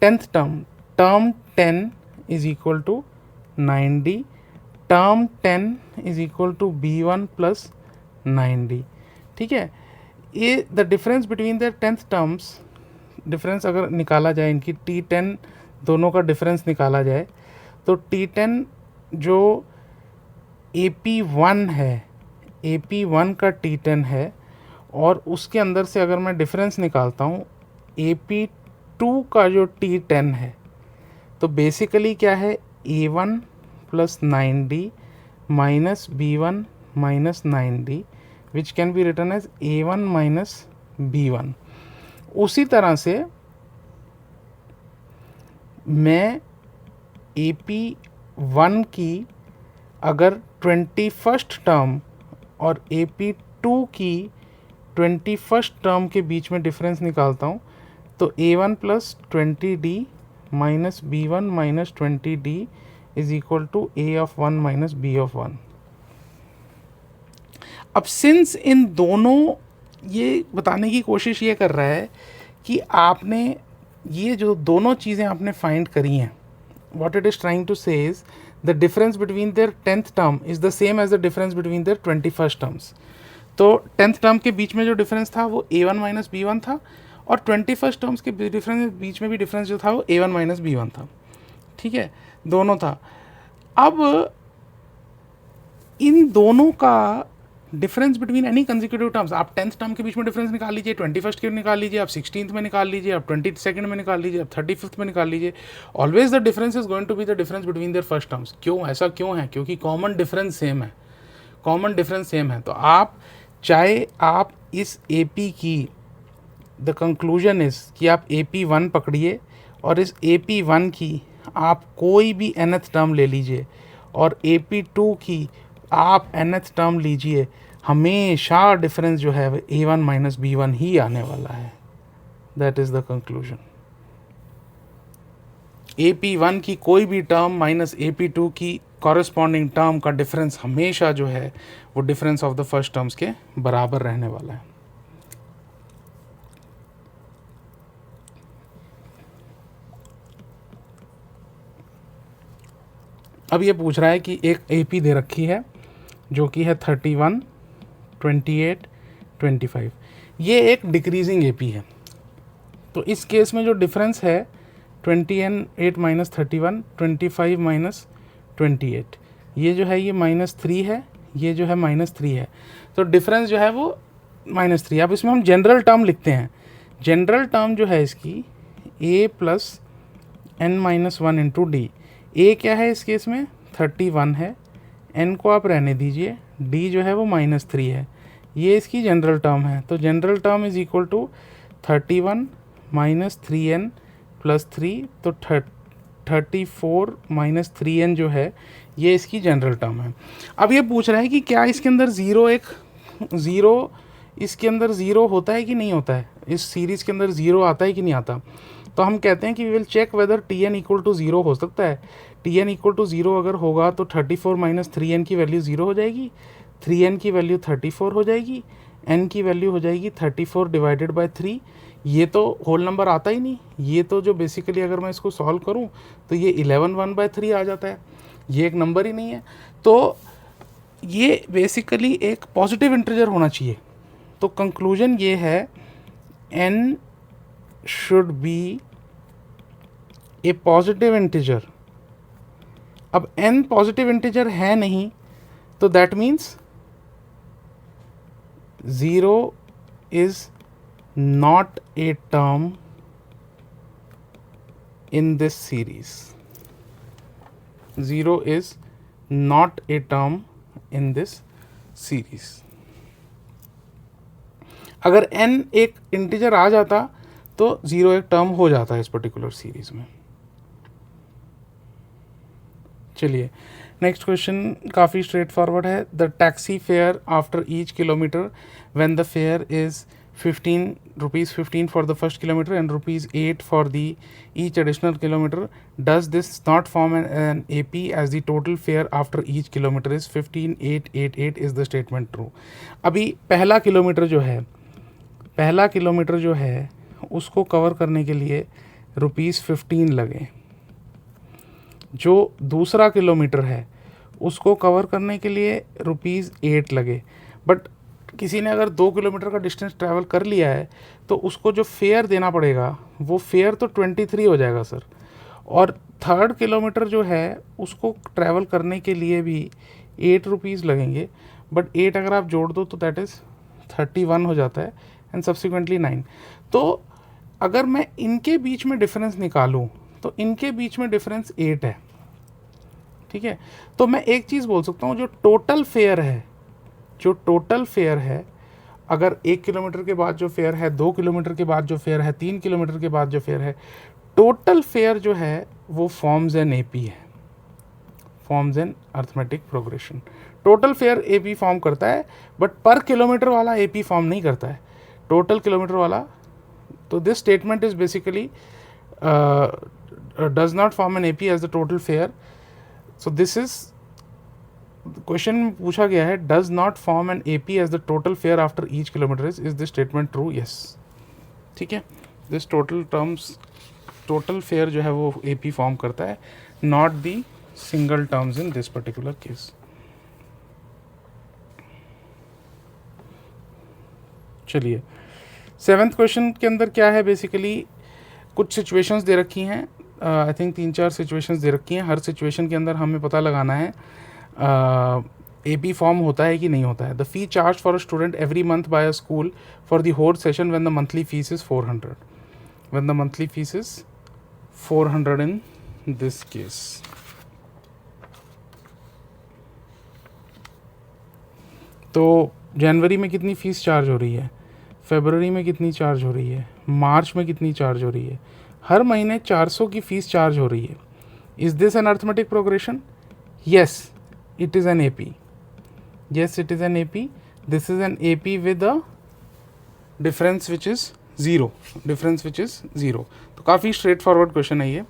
10th term 10 is equal to 9d, term 10 is equal to b1 plus 9d। ठीक है, ये the difference between the 10th terms, difference अगर निकाला जाए, इनकी T10 दोनों का डिफरेंस निकाला जाए तो T10 जो AP1 है, AP1 का T10 है, और उसके अंदर से अगर मैं डिफरेंस निकालता हूँ AP2 का जो T10 है, तो बेसिकली क्या है, A1 plus 9d minus B1 minus 9d which can be written as A1 minus B1। उसी तरह से मैं AP1 की अगर 21st टर्म और AP2 की 21st टर्म के बीच में डिफरेंस निकालता हूँ तो A1 plus 20d minus B1 minus 20d is equal to A of 1 minus B of 1। अब सिंस इन दोनों, ये बताने की कोशिश ये कर रहा है कि आपने ये जो दोनों चीज़ें आपने फाइंड करी हैं, what it is trying to say is the difference between their 10th term is the same as the difference between their 21st terms। तो 10th टर्म के बीच में जो डिफरेंस था वो A1 माइनस B1 था, और 21st टर्म्स के डिफरेंस बीच में भी डिफरेंस जो था वो A1 माइनस B1 था। ठीक है, दोनों था। अब इन दोनों का difference between any consecutive terms, आप 10th टर्म के बीच में डिफरेंस निकाल लीजिए, 21st के निकाल लीजिए, आप 16th में निकाल लीजिए, आप 22nd में निकाल लीजिए, आप 35th में निकाल लीजिए, always the difference is going to be the difference between their first terms. क्यों, ऐसा क्यों है? क्योंकि कॉमन डिफरेंस सेम है, कॉमन डिफरेंस सेम है। तो आप चाहे आप इस AP की, द कंक्लूजन इज कि आप AP1 पकड़िए और इस AP1 की आप कोई भी nth टर्म ले लीजिए, और AP2 की आप nth टर्म लीजिए, हमेशा डिफरेंस जो है A1 माइनस B1 ही आने वाला है। That is the conclusion. AP1 की कोई भी टर्म माइनस AP2 की कॉरेस्पॉन्डिंग टर्म का डिफरेंस हमेशा जो है वो difference of the first terms के बराबर रहने वाला है। अब ये पूछ रहा है कि एक AP दे रखी है जो कि है 31, 28, 25। ये एक डिक्रीजिंग AP है। तो इस केस में जो डिफरेंस है 28 माइनस 31, 25 माइनस 28, ये जो है ये -3 है, ये जो है -3 है। तो डिफरेंस जो है वो -3। अब इसमें हम जनरल टर्म लिखते हैं। जनरल टर्म जो है इसकी A plus n minus 1 into D. A क्या है इस केस में 31 है, n को आप रहने दीजिए, d जो है वो -3 है, ये इसकी जनरल टर्म है। तो general term is equal to 31 minus 3n plus 3, तो 34 माइनस 3n जो है ये इसकी जनरल टर्म है। अब ये पूछ रहा है कि क्या इसके अंदर ज़ीरो इसके अंदर ज़ीरो होता है कि नहीं होता है, इस सीरीज़ के अंदर ज़ीरो आता है कि नहीं आता। तो हम कहते हैं कि we will check whether Tn equal to zero हो सकता है। Tn इक्वल टू ज़ीरो अगर होगा तो 34 माइनस 3n की वैल्यू ज़ीरो हो जाएगी, 3n की वैल्यू 34 हो जाएगी, n की वैल्यू हो जाएगी 34 डिवाइडेड बाय 3। ये तो होल नंबर आता ही नहीं, ये तो जो बेसिकली अगर मैं इसको सॉल्व करूं तो ये 11 1/3 आ जाता है, ये एक नंबर ही नहीं है। तो ये बेसिकली एक पॉजिटिव इंटीजर होना चाहिए। तो कंक्लूजन ये है n should be A positive integer. अब n पॉजिटिव इंटीजर है नहीं तो that means 0 is not a term in this series. 0 is not a term in this series. अगर n एक इंटीजर आ जाता तो 0 एक टर्म हो जाता है इस पर्टिकुलर सीरीज में। चलिए नेक्स्ट क्वेश्चन काफ़ी स्ट्रेट फॉरवर्ड है। The taxi fare after each kilometre when the fair is 15 rupees 15 for the first kilometer and rupees 8 for the each additional kilometer, does this not form an AP as the total fare after each kilometer is 15,888? is the statement true? अभी पहला किलोमीटर जो है उसको कवर करने के लिए रुपीज़ 15 लगे, जो दूसरा किलोमीटर है उसको कवर करने के लिए ₹8 लगे, बट किसी ने अगर 2 किलोमीटर का डिस्टेंस ट्रैवल कर लिया है तो उसको जो फेयर देना पड़ेगा वो फेयर तो 23 हो जाएगा सर। और थर्ड किलोमीटर जो है उसको ट्रैवल करने के लिए भी ₹8 लगेंगे, बट 8 अगर आप जोड़ दो तो दैट इज़ 31 हो जाता है एंड सब्सिक्वेंटली 9। तो अगर मैं इनके बीच में डिफरेंस निकालूं तो इनके बीच में डिफरेंस 8 है, ठीक है। तो मैं एक चीज़ बोल सकता हूँ, जो टोटल फेयर है, अगर 1 किलोमीटर के बाद जो फेयर है, 2 किलोमीटर के बाद जो फेयर है, 3 किलोमीटर के बाद जो फेयर है, टोटल फेयर जो है वो फॉर्म्स एन एपी है, forms an arithmetic progression. Total fair AP form करता है, बट पर किलोमीटर वाला एपी फॉर्म नहीं करता है, टोटल किलोमीटर वाला। तो this statement is basically does not form an AP as the total fare. So this is question में पूछा गया है, does not form an AP as the total fare after each kilometre is this statement true? Yes, ठीक है। दिस टोटल फेयर जो है वो एपी फॉर्म करता है, not the single terms in this particular case. चलिए, 7th क्वेश्चन के अंदर क्या है, बेसिकली कुछ सिचुएशंस दे रखी हैं, आई थिंक 3-4 सिचुएशंस दे रखी हैं। हर सिचुएशन के अंदर हमें पता लगाना है एपी फॉर्म होता है कि नहीं होता है। The fee charge for a student every month by a school for the whole session when the monthly fees is 400, when the monthly fees is 400 in this case. तो जनवरी में कितनी फ़ीस चार्ज हो रही है, फरवरी में कितनी चार्ज हो रही है, मार्च में कितनी चार्ज हो रही है, हर महीने 400 की फ़ीस चार्ज हो रही है। Is this an arithmetic progression? Yes, it is an AP. Yes, it is an AP. This is an AP with a difference which is 0. Difference which is 0. तो काफ़ी स्ट्रेट फॉरवर्ड क्वेश्चन है ये।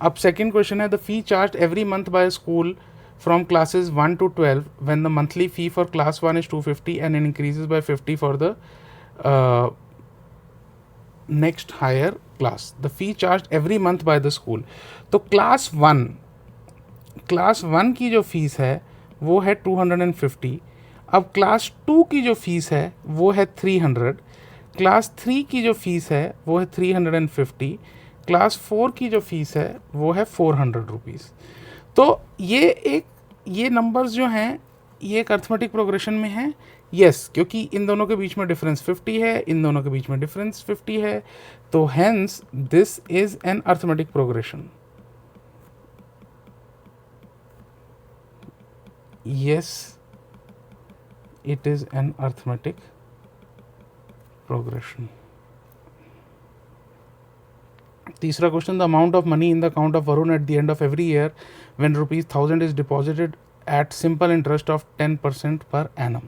अब सेकेंड क्वेश्चन है, the fee charge every month bye school from classes 1 to 12 when the monthly fee for class 1 is 250 and it increases by 50 for the next higher class. The fee charged every month by the school. तो क्लास 1 की जो फीस है वो है 250। अब क्लास 2 की जो फीस है वो है 300, क्लास 3 की जो फीस है वो है 350, क्लास 4 की जो फीस है वो है 400 रुपीज़। तो ये नंबर्स जो हैं ये एक अर्थमेटिक प्रोग्रेशन में है। यस, क्योंकि इन दोनों के बीच में डिफरेंस 50 है, इन दोनों के बीच में डिफरेंस 50 है, तो hence this is an arithmetic progression. Yes, it is an arithmetic progression. तीसरा क्वेश्चन, the amount of money in the account of Varun at the end of every year when ₹1000 is deposited at simple interest of 10% per annum.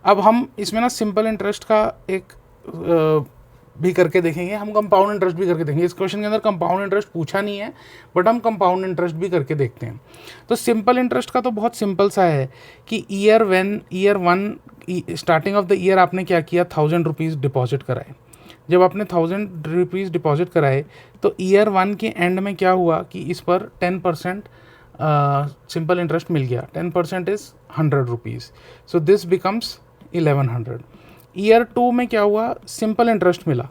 अब हम इसमें ना सिंपल इंटरेस्ट का एक भी करके देखेंगे, हम कंपाउंड इंटरेस्ट भी करके देखेंगे। इस क्वेश्चन के अंदर कंपाउंड इंटरेस्ट पूछा नहीं है, बट हम कंपाउंड इंटरेस्ट भी करके देखते हैं। तो सिंपल इंटरेस्ट का तो बहुत सिंपल सा है कि year 1 starting of the year आपने क्या किया, ₹1000 डिपॉजिट कराए। जब आपने ₹1000 डिपॉजिट कराए तो ईयर 1 के एंड में क्या हुआ कि इस पर 10% सिंपल इंटरेस्ट मिल गया। 10% is ₹100, so this becomes 1100। Year 2 में क्या हुआ, सिंपल इंटरेस्ट मिला।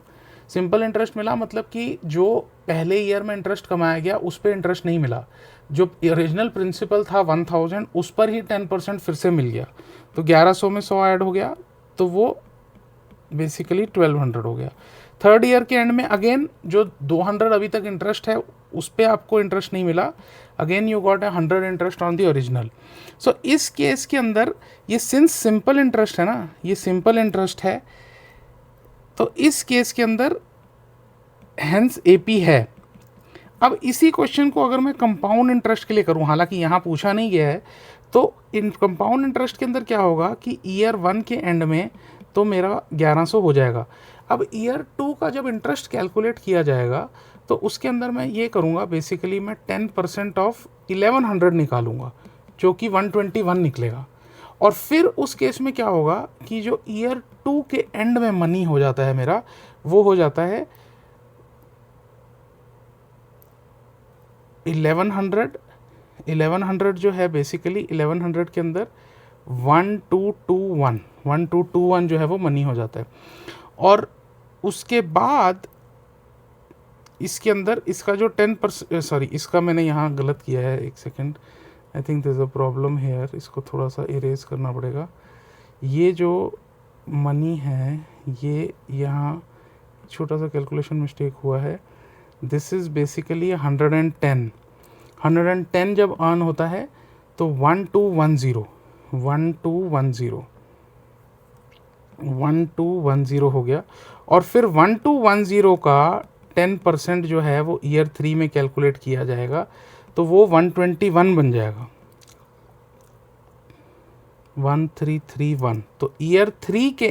सिंपल इंटरेस्ट मिला मतलब कि जो पहले ईयर में इंटरेस्ट कमाया गया उस पर इंटरेस्ट नहीं मिला, जो ओरिजिनल प्रिंसिपल था 1000 उस पर ही 10% फिर से मिल गया। तो 1100 में 100 ऐड हो गया तो वो बेसिकली 1200 हो गया। थर्ड ईयर के एंड में अगेन जो 200 अभी तक इंटरेस्ट है उस पर आपको इंटरेस्ट नहीं मिला, again you got 100 interest on the original. So इस केस के अंदर ये सिंस सिंपल इंटरेस्ट है ना, ये सिंपल इंटरेस्ट है, तो इस केस के अंदर हेंस एपी है। अब इसी क्वेश्चन को अगर मैं कंपाउंड इंटरेस्ट के लिए करूं, हालांकि यहाँ पूछा नहीं गया है, तो इन कंपाउंड इंटरेस्ट के अंदर क्या होगा कि ईयर 1 के एंड में तो मेरा 1100 हो जाएगा। अब ईयर 2 का जब इंटरेस्ट कैलकुलेट किया जाएगा तो उसके अंदर मैं ये करूँगा, बेसिकली मैं 10% ऑफ 1100 निकालूंगा जो कि 121 निकलेगा। और फिर उस केस में क्या होगा कि जो ईयर 2 के एंड में मनी हो जाता है मेरा, वो हो जाता है 1100 जो है बेसिकली 1100 के अंदर 1221 जो है वो मनी हो जाता है। और उसके बाद इसके अंदर इसका जो 10%, सॉरी इसका मैंने यहाँ गलत किया है, एक second, I think there is a problem here, इसको थोड़ा सा इरेज करना पड़ेगा। ये जो मनी है ये यहाँ छोटा सा कैलकुलेशन मिस्टेक हुआ है। दिस इज़ बेसिकली 110 जब अर्न होता है तो 1210 हो गया। और फिर 1210 का 10% जो है वो ईयर 3 में कैलकुलेट किया जाएगा, तो वो 121 बन जाएगा, 1331। तो ईयर 3 के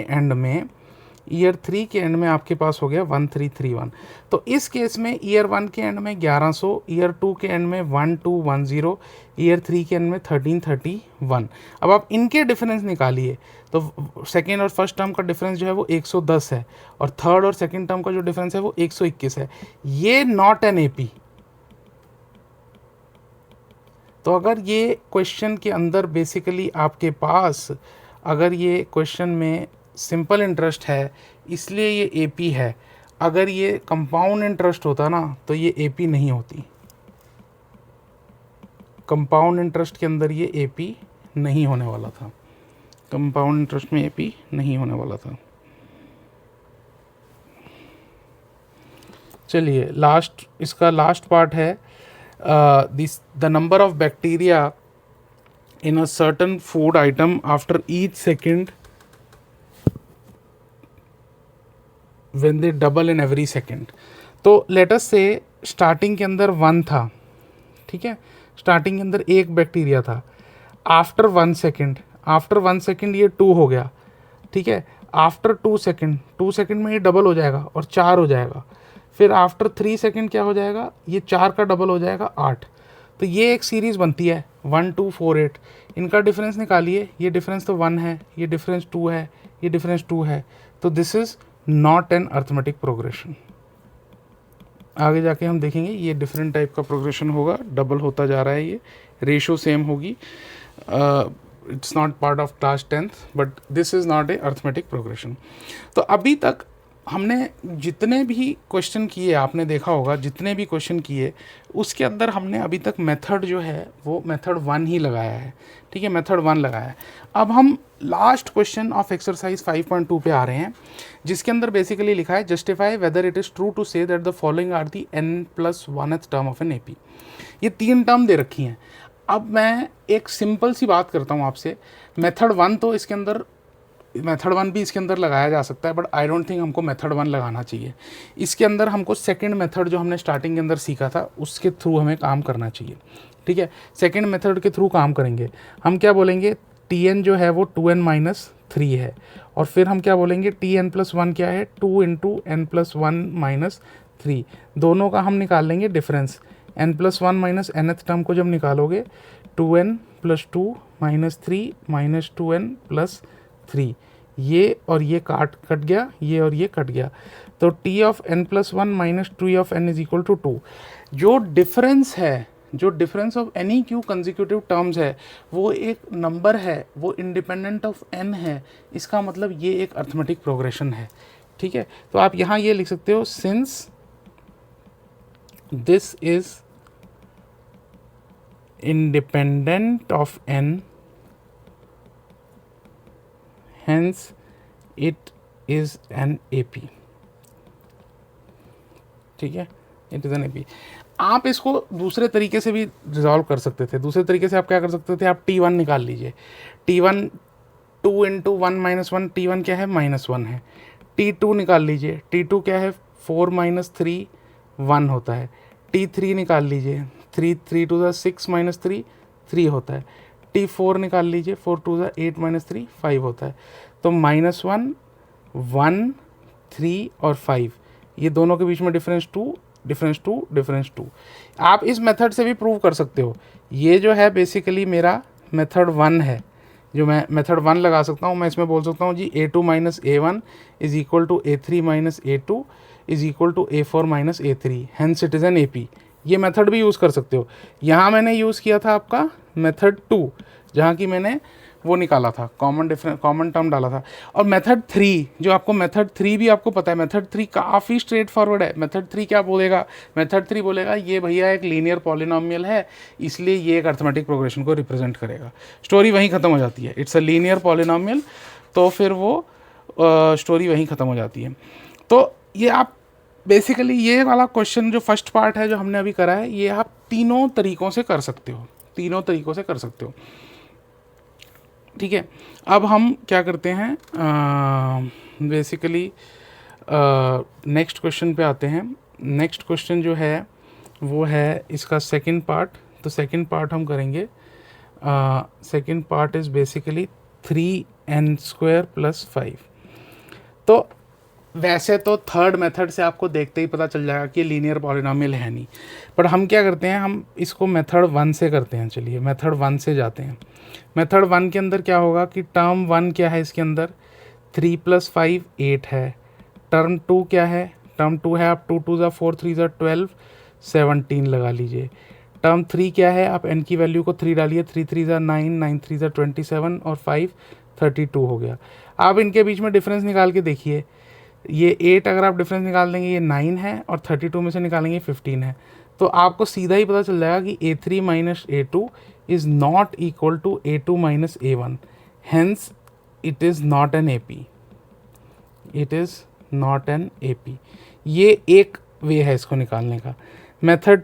एंड में आपके पास हो गया 1331। तो इस केस में ईयर 1 के एंड में 1100, ईयर 2 के एंड में 1210, ईयर 3 के एंड में 1331। अब आप इनके डिफरेंस निकालिए, तो सेकेंड और फर्स्ट टर्म का डिफरेंस जो है वो 110 है, और थर्ड और सेकेंड टर्म का जो डिफरेंस है वो 121 है। ये नॉट एन एपी। तो अगर ये क्वेश्चन के अंदर बेसिकली आपके पास, अगर ये क्वेश्चन में सिंपल इंटरेस्ट है इसलिए ये एपी है, अगर ये कंपाउंड इंटरेस्ट होता ना तो ये एपी नहीं होती। कंपाउंड इंटरेस्ट के अंदर ये एपी नहीं होने वाला था, कंपाउंड इंटरेस्ट में एपी नहीं होने वाला था। चलिए इसका लास्ट पार्ट है, the number of bacteria in a certain food item after each second when they double in every second। तो let us say स्टार्टिंग के अंदर 1 था, ठीक है, स्टार्टिंग के अंदर एक बैक्टीरिया था, आफ्टर 1 सेकेंड ये 2 हो गया, ठीक है, आफ्टर 2 सेकेंड में ये डबल हो जाएगा और 4 हो जाएगा, फिर आफ्टर 3 सेकेंड क्या हो जाएगा, ये 4 का डबल हो जाएगा 8। तो ये एक सीरीज़ बनती है 1 2 4 8। इनका डिफरेंस निकालिए, ये डिफरेंस तो 1 है, ये डिफरेंस 2 है, ये डिफरेंस 2 है, तो this is not an arithmetic progression. आगे जाके हम देखेंगे ये डिफरेंट टाइप का प्रोग्रेशन होगा, डबल होता जा रहा है, ये रेशो सेम होगी। It's not part of class 10th but this is not a arithmetic progression. तो अभी तक हमने जितने भी क्वेश्चन किए, आपने देखा होगा जितने भी क्वेश्चन किए उसके अंदर हमने अभी तक मेथड जो है वो मेथड 1 ही लगाया है, ठीक है, मेथड 1 लगाया है। अब हम लास्ट क्वेश्चन ऑफ एक्सरसाइज 5.2 पे आ रहे हैं, जिसके अंदर बेसिकली लिखा है justify whether it is true to say that the following are the n+1th term of an AP. ये 3 टर्म दे रखी हैं। अब मैं एक सिंपल सी बात करता हूँ आपसे, मेथड 1 तो इसके अंदर, मेथड 1 भी इसके अंदर लगाया जा सकता है, बट आई डोंट थिंक हमको मेथड 1 लगाना चाहिए। इसके अंदर हमको सेकंड मेथड जो हमने स्टार्टिंग के अंदर सीखा था उसके थ्रू हमें काम करना चाहिए, ठीक है। सेकंड मेथड के थ्रू काम करेंगे। हम क्या बोलेंगे, Tn जो है वो 2n-3 है, और फिर हम क्या बोलेंगे Tn+1 क्या है, 2 × n+1-3। दोनों का हम निकाल लेंगे डिफरेंस, n+1 - nth टर्म को जब निकालोगे 2n + 2 - 3 - 2n+3, ये और ये कट गया, ये और ये कट गया, तो T(n+1 - T(n) = 2। जो डिफरेंस है, जो difference of any Q consecutive terms है वो एक नंबर है, वो इंडिपेंडेंट ऑफ n है, इसका मतलब ये एक अर्थमेटिक प्रोग्रेशन है, ठीक है। तो आप यहाँ ये लिख सकते हो, since this is independent of n hence it is an AP, ठीक है, it is an AP। आप इसको दूसरे तरीके से भी रिजॉल्व कर सकते थे। दूसरे तरीके से आप क्या कर सकते थे, आप T1 निकाल लीजिए। T1 2 × 1 - 1, T1 क्या है, -1 है। T2 निकाल लीजिए, T2 क्या है, 4 - 3 1 होता है। T3 निकाल लीजिए, 3 3 2 6 - 3 3 होता है। T4 निकाल लीजिए, 4 2 8 - 3 5 होता है। तो -1 1 3 और 5, ये दोनों के बीच में डिफरेंस 2 डिफरेंस 2 डिफरेंस 2। आप इस मेथड से भी प्रूव कर सकते हो। ये जो है बेसिकली मेरा मेथड 1 है, जो मैं मेथड 1 लगा सकता हूँ। मैं इसमें बोल सकता हूँ जी A2 - A1 = A3 - A2 = A4 - A3, hence it is an AP। ये मेथड भी यूज़ कर सकते हो। यहाँ मैंने यूज़ किया था आपका मेथड 2, जहाँ की मैंने वो निकाला था, कॉमन टर्म डाला था। और मेथड 3, जो आपको मेथड 3 भी आपको पता है, मेथड 3 काफ़ी स्ट्रेट फॉरवर्ड है। मेथड 3 क्या बोलेगा? मेथड 3 बोलेगा ये भैया एक लीनियर पॉलिनोमियल है, इसलिए ये एक अर्थमेटिक प्रोग्रेशन को रिप्रेजेंट करेगा। स्टोरी वहीं ख़त्म हो जाती है, इट्स अ लीनियर पॉलिनोमियल, तो फिर वो स्टोरी वहीं ख़त्म हो जाती है। तो ये आप बेसिकली ये वाला क्वेश्चन जो फर्स्ट पार्ट है जो हमने अभी करा है, ये आप तीनों तरीक़ों से कर सकते हो, तीनों तरीक़ों से कर सकते हो। ठीक है, अब हम क्या करते हैं, बेसिकली नेक्स्ट क्वेश्चन पे आते हैं। नेक्स्ट क्वेश्चन जो है वो है इसका सेकंड पार्ट। तो सेकंड पार्ट हम करेंगे, second part is basically 3n² + 5। तो वैसे तो थर्ड मेथड से आपको देखते ही पता चल जाएगा कि लीनियर पॉलिनोमियल है नहीं, पर हम क्या करते हैं, हम इसको मेथड 1 से करते हैं। चलिए मेथड 1 से जाते हैं। मेथड 1 के अंदर क्या होगा कि टर्म 1 क्या है, इसके अंदर 3 + 5 8 है। टर्म 2 क्या है, टर्म 2 है, आप 2 2 ज़ा 4 3 ज़ा 12 17 लगा लीजिए। टर्म 3 क्या है, आप n की वैल्यू को 3 डालिए, 3 3 ज़ा 9 9 3 ज़ा 27 और 5 32 हो गया। आप इनके बीच में डिफरेंस निकाल के देखिए, ये 8 अगर आप डिफरेंस निकाल देंगे ये 9 है, और 32 में से निकालेंगे 15 है। तो आपको सीधा ही पता चल जाएगा कि a3 - a2 is not equal to a2 - a1, hence it is not an AP, it is not an AP। ये एक वे है इसको निकालने का। मेथड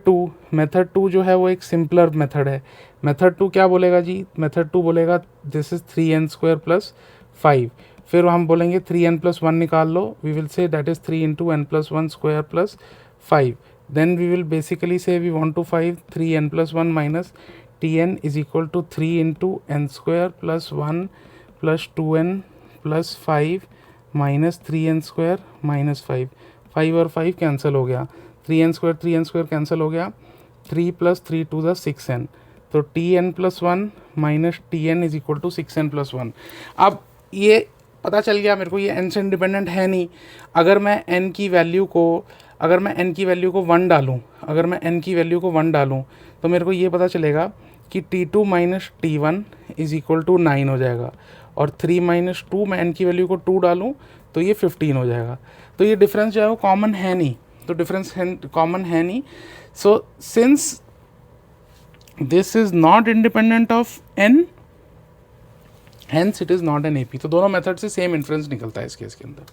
2 जो है वो एक सिंपलर मेथड है। मेथड 2 क्या बोलेगा जी, मेथड 2 बोलेगा दिस इज़ 3n² + 5। फिर हम बोलेंगे 3n + 1 निकाल लो, we will say that is 3 × n + 1² + 5। Then we will basically say we want to 5 3n + 1 - tn is equal to 3 × n² + 1 + 2n + 5 - 3n² - 5। 5 और 5 कैंसिल हो गया, 3n² कैंसिल हो गया, 3 + 3 2 ज़ा 6n। तो tn + 1 - tn is equal to 6n + 1। अब ये पता चल गया मेरे को ये n से इंडिपेंडेंट है नहीं। अगर मैं n की वैल्यू को 1 डालूँ, अगर मैं n की वैल्यू को 1 डालूँ, तो मेरे को ये पता चलेगा कि t2 - t1 is equal to 9 हो जाएगा, और 3 - 2 मैं n की वैल्यू को 2 डालूँ तो ये 15 हो जाएगा। तो ये डिफरेंस जो है वो कॉमन है नहीं, तो डिफरेंस कॉमन है नहीं। So since this is not independent of n, hence it is not an AP। तो दोनों मेथड से सेम इन्फ्रेंस निकलता है इस केस के अंदर।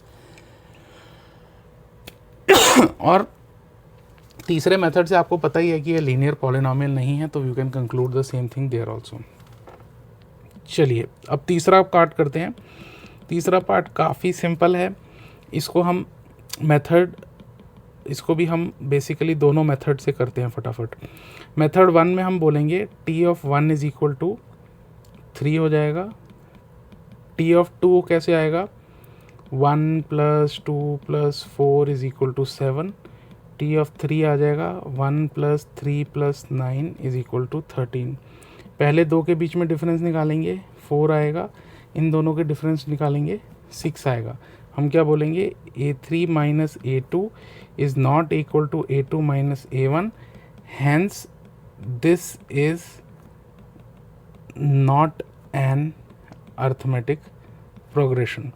और तीसरे मेथड से आपको पता ही है कि ये लीनियर पॉलिनोमियल नहीं है, तो you can conclude the same thing there also. चलिए अब तीसरा पार्ट करते हैं। तीसरा पार्ट काफ़ी सिंपल है, इसको हम मेथड, इसको भी हम बेसिकली दोनों मेथड से करते हैं फटाफट। मेथड 1 में हम बोलेंगे t(1) इज इक्वल टू 3 हो जाएगा। t(2) कैसे आएगा, 1 + 2 + 4 इज इक्वल टू 7। t(3) आ जाएगा 1 + 3 + 9 इज इक्वल टू 13। पहले दो के बीच में डिफरेंस निकालेंगे, 4 आएगा, इन दोनों के डिफरेंस निकालेंगे, 6 आएगा। हम क्या बोलेंगे, a3 - a2 is not equal to a2 - a1, hence this is not an arithmetic progression.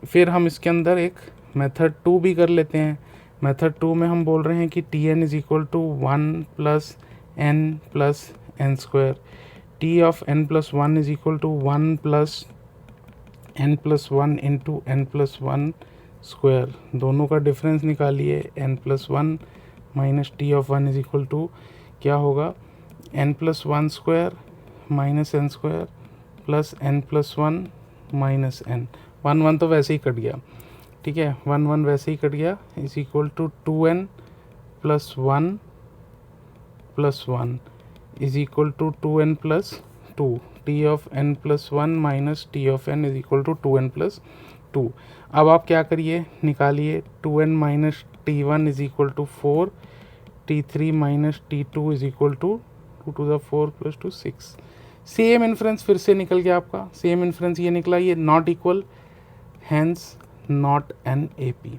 फिर हम इसके अंदर एक मेथड 2 भी कर लेते हैं। मेथड 2 में हम बोल रहे हैं कि tn is equal to 1 + n + n²। t(n + 1) is equal to 1 + n + 1 into n + 1²। दोनों का डिफरेंस निकालिए, n + 1 - t(1) is equal to क्या होगा, n + 1² - n² plus n + 1 - n। 1 1 तो वैसे ही कट गया, ठीक है, 1 1 वैसे ही कट गया, is equal to 2n + 1 + 1 is equal to 2n + 2। t(n + 1 - t(n) is equal to 2n + 2। अब आप क्या करिए, निकालिए, 2n - t1 is equal to 4, t3 - t2 is equal to 2 to the 4 + 2 6। Same inference फिर से निकल गया आपका, सेम इन्फ्रेंस ये निकला, ये not equal, hence not an AP।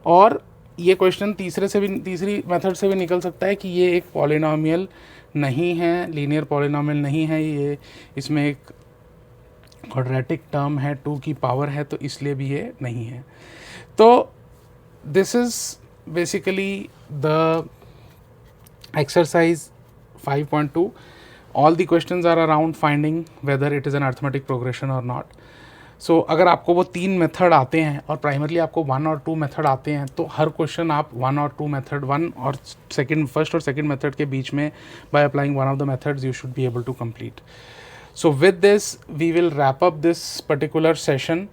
और ये क्वेश्चन तीसरी मेथड से भी निकल सकता है कि ये एक पॉलिनोमियल नहीं है, लीनियर पॉलिनोमियल नहीं है, ये इसमें एक क्वाड्रेटिक टर्म है, 2 की पावर है, तो इसलिए भी ये नहीं है. तो this is basically the exercise 5.2. all the questions are around finding whether it is an arithmetic progression or not. So अगर आपको वो 3 मेथड आते हैं और प्राइमरली आपको 1 और 2 मेथड आते हैं, तो हर क्वेश्चन आप 1 और 2 मेथड 1 और फर्स्ट और सेकंड मेथड के बीच में by applying one of the methods you should be able to complete. So with this we will wrap up this particular session,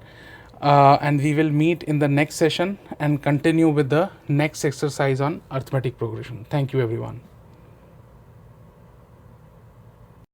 and we will meet in the next session and continue with the next exercise on arithmetic progression. Thank you everyone.